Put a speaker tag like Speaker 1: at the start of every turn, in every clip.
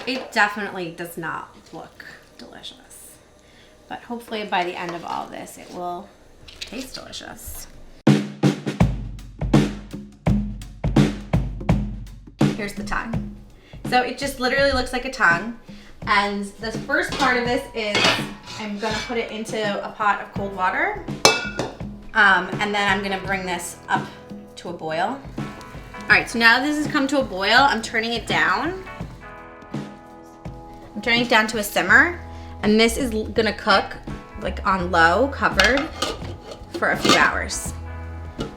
Speaker 1: It definitely does not look delicious, but hopefully by the end of all this, it will taste delicious. Here's the tongue. So it just literally looks like a tongue. And the first part of this is I'm gonna put it into a pot of cold water. And then I'm gonna bring this up to a boil. All right, so now this has come to a boil. I'm turning it down. I'm turning it down to a simmer. And this is gonna cook like on low, covered, for a few hours.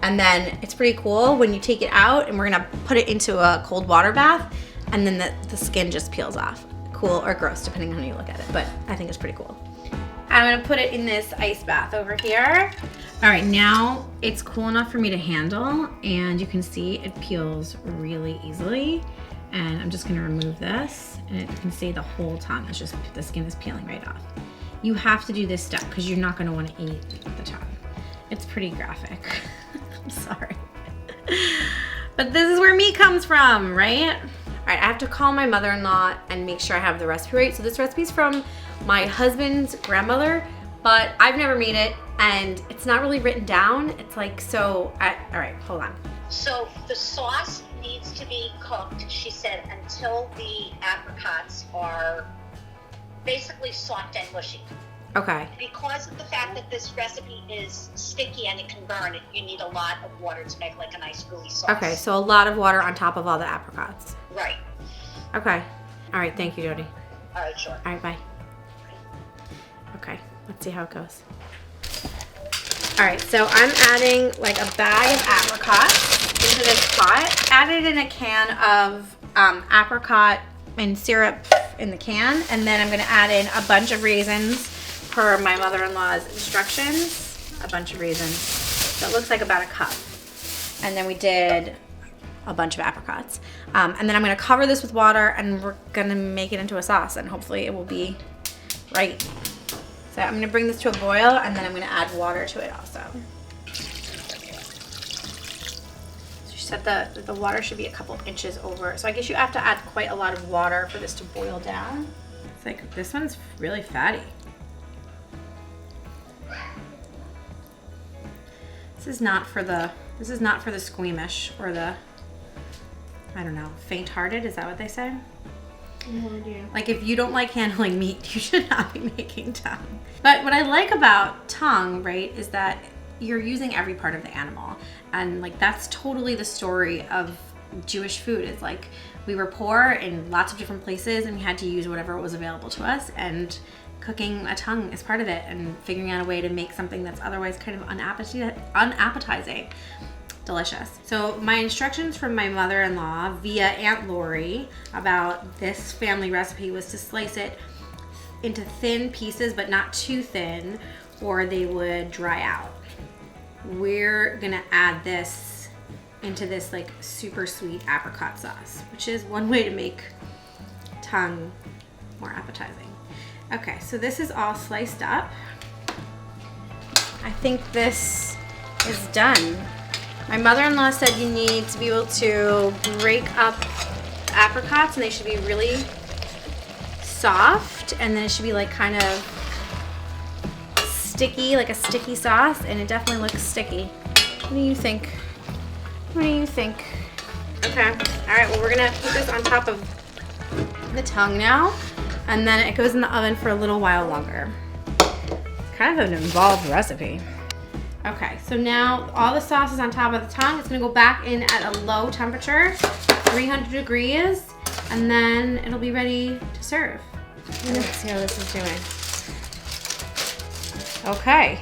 Speaker 1: And then it's pretty cool when you take it out and we're gonna put it into a cold water bath and then the skin just peels off. Cool or gross, depending on how you look at it, but I think it's pretty cool. I'm gonna put it in this ice bath over here. All right, now it's cool enough for me to handle and you can see it peels really easily. And I'm just gonna remove this and you can see the whole tongue is just, the skin is peeling right off. You have to do this step because you're not gonna wanna eat the tongue. It's pretty graphic. I'm sorry. But this is where meat comes from, right? All right, I have to call my mother-in-law and make sure I have the recipe right. So this recipe is from my husband's grandmother, but I've never made it and it's not really written down. It's like, all right, hold on.
Speaker 2: So the sauce needs to be cooked, she said, until the apricots are basically soft and mushy.
Speaker 1: Okay.
Speaker 2: Because of the fact that this recipe is sticky and it can burn, you need a lot of water to make like a nice gooey sauce.
Speaker 1: Okay, so a lot of water on top of all the apricots.
Speaker 2: Right.
Speaker 1: Okay. All right, thank you, Jody.
Speaker 2: All right, sure.
Speaker 1: All right, bye. Okay, let's see how it goes. All right, so I'm adding like a bag of apricots into this pot. Added in a can of apricot and syrup in the can, and then I'm gonna add in a bunch of raisins per my mother-in-law's instructions. A bunch of raisins. So it looks like about a cup. And then we did a bunch of apricots. And then I'm gonna cover this with water and we're gonna make it into a sauce and hopefully it will be right. So I'm gonna bring this to a boil and then I'm gonna add water to it also. So she said the water should be a couple inches over. So I guess you have to add quite a lot of water for this to boil down. It's like, this one's really fatty. This is not for the squeamish or the, I don't know, faint-hearted, is that what they say?
Speaker 3: No idea.
Speaker 1: Like if you don't like handling meat, you should not be making tongue. But what I like about tongue, right, is that you're using every part of the animal. And like that's totally the story of Jewish food. It's like we were poor in lots of different places and we had to use whatever was available to us, and cooking a tongue is part of it, and figuring out a way to make something that's otherwise kind of unappetizing delicious. So my instructions from my mother-in-law via Aunt Lori about this family recipe was to slice it into thin pieces, but not too thin, or they would dry out. We're gonna add this into this like super sweet apricot sauce, which is one way to make tongue more appetizing. Okay, so this is all sliced up. I think this is done. My mother-in-law said you need to be able to break up apricots and they should be really soft, and then it should be like kind of sticky, like a sticky sauce, and it definitely looks sticky. What do you think? What do you think? Okay, all right, well we're gonna put this on top of the tongue now, and then it goes in the oven for a little while longer. Kind of an involved recipe. Okay, so now all the sauce is on top of the tongue. It's gonna go back in at a low temperature, 300 degrees, and then it'll be ready to serve. Let's see how this is doing. Okay,